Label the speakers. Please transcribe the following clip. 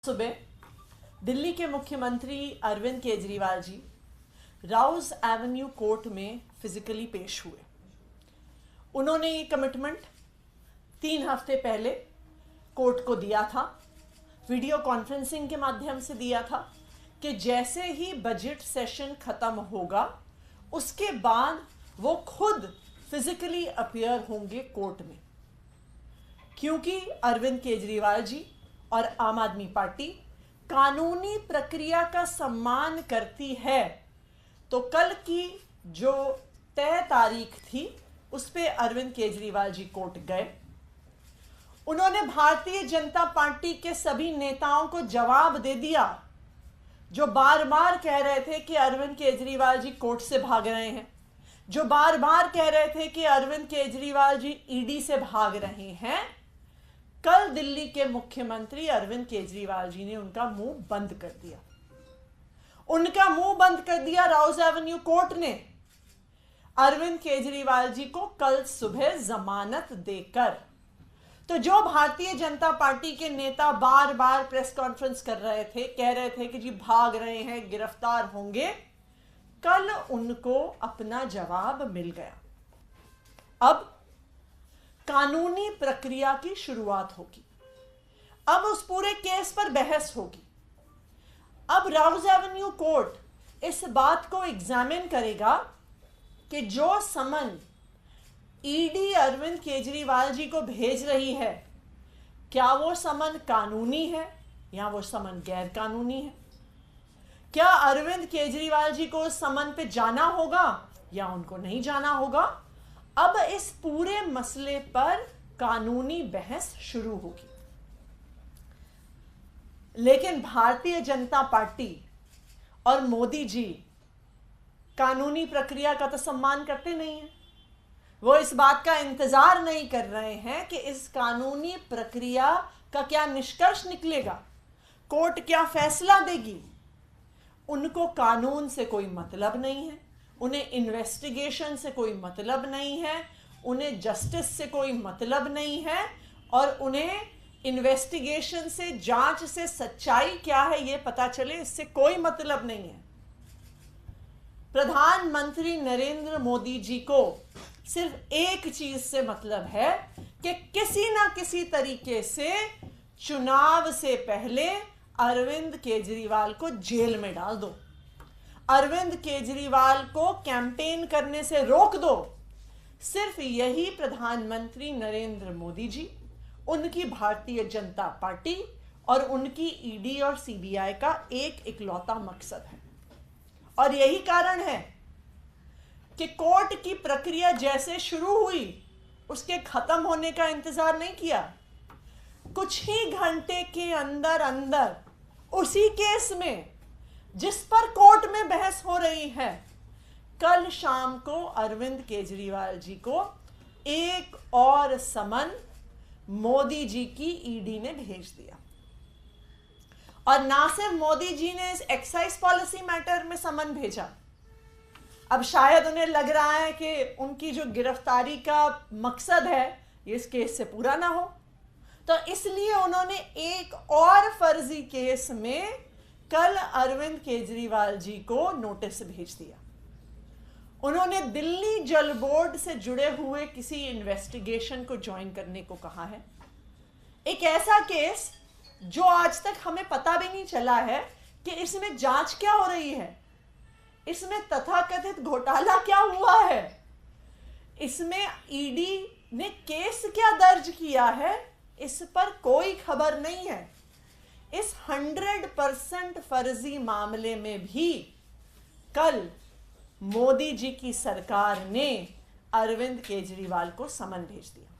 Speaker 1: सुबह दिल्ली के मुख्यमंत्री अरविंद केजरीवाल जी राउज एवेन्यू कोर्ट में फिजिकली पेश हुए। उन्होंने ये कमिटमेंट 3 हफ्ते पहले कोर्ट को दिया था, वीडियो कॉन्फ्रेंसिंग के माध्यम से दिया था कि जैसे ही बजट सेशन खत्म होगा उसके बाद वो खुद फिजिकली अपीयर होंगे कोर्ट में। क्योंकि अरविंद केजरीवाल जी और आम आदमी पार्टी कानूनी प्रक्रिया का सम्मान करती है, तो कल की जो तय तारीख थी उस पे अरविंद केजरीवाल जी कोर्ट गए। उन्होंने भारतीय जनता पार्टी के सभी नेताओं को जवाब दे दिया जो बार बार कह रहे थे कि अरविंद केजरीवाल जी कोर्ट से भाग रहे हैं, जो बार बार कह रहे थे कि अरविंद केजरीवाल जी ईडी से भाग रहे हैं। कल दिल्ली के मुख्यमंत्री अरविंद केजरीवाल जी ने उनका मुंह बंद कर दिया। उनका मुंह बंद कर दिया राउज एवेन्यू कोर्ट ने अरविंद केजरीवाल जी को कल सुबह जमानत देकर। तो जो भारतीय जनता पार्टी के नेता बार बार प्रेस कॉन्फ्रेंस कर रहे थे, कह रहे थे कि जी भाग रहे हैं, गिरफ्तार होंगे, कल उनको अपना जवाब मिल गया। अब कानूनी प्रक्रिया की शुरुआत होगी। अब उस पूरे केस पर बहस होगी। अब राउज एवेन्यू कोर्ट इस बात को एग्जामिन करेगा कि जो समन ईडी अरविंद केजरीवाल जी को भेज रही है, क्या वो समन कानूनी है या वो समन गैर कानूनी है। क्या अरविंद केजरीवाल जी को उस समन पे जाना होगा या उनको नहीं जाना होगा। अब इस पूरे मसले पर कानूनी बहस शुरू होगी। लेकिन भारतीय जनता पार्टी और मोदी जी कानूनी प्रक्रिया का तो सम्मान करते नहीं हैं। वो इस बात का इंतजार नहीं कर रहे हैं कि इस कानूनी प्रक्रिया का क्या निष्कर्ष निकलेगा, कोर्ट क्या फैसला देगी। उनको कानून से कोई मतलब नहीं है, उन्हें इन्वेस्टिगेशन से कोई मतलब नहीं है, उन्हें जस्टिस से कोई मतलब नहीं है, और उन्हें इन्वेस्टिगेशन से, जांच से सच्चाई क्या है ये पता चले, इससे कोई मतलब नहीं है। प्रधानमंत्री नरेंद्र मोदी जी को सिर्फ एक चीज से मतलब है कि किसी ना किसी तरीके से चुनाव से पहले अरविंद केजरीवाल को जेल में डाल दो, अरविंद केजरीवाल को कैंपेन करने से रोक दो। सिर्फ यही प्रधानमंत्री नरेंद्र मोदी जी, उनकी भारतीय जनता पार्टी और उनकी ईडी और सीबीआई का एक इकलौता मकसद है। और यही कारण है कि कोर्ट की प्रक्रिया जैसे शुरू हुई उसके खत्म होने का इंतजार नहीं किया। कुछ ही घंटे के अंदर अंदर उसी केस में जिस पर कोर्ट में बहस हो रही है, कल शाम को अरविंद केजरीवाल जी को एक और समन मोदी जी की ईडी ने भेज दिया। और ना सिर्फ मोदी जी ने इस एक्साइज पॉलिसी मैटर में समन भेजा, अब शायद उन्हें लग रहा है कि उनकी जो गिरफ्तारी का मकसद है ये इस केस से पूरा ना हो, तो इसलिए उन्होंने एक और फर्जी केस में कल अरविंद केजरीवाल जी को नोटिस भेज दिया। उन्होंने दिल्ली जल बोर्ड से जुड़े हुए किसी इन्वेस्टिगेशन को ज्वाइन करने को कहा है। एक ऐसा केस जो आज तक हमें पता भी नहीं चला है कि इसमें जांच क्या हो रही है, इसमें तथाकथित घोटाला क्या हुआ है, इसमें ईडी ने केस क्या दर्ज किया है, इस पर कोई खबर नहीं है। इस 100% फर्जी मामले में भी कल मोदी जी की सरकार ने अरविंद केजरीवाल को समन भेज दिया।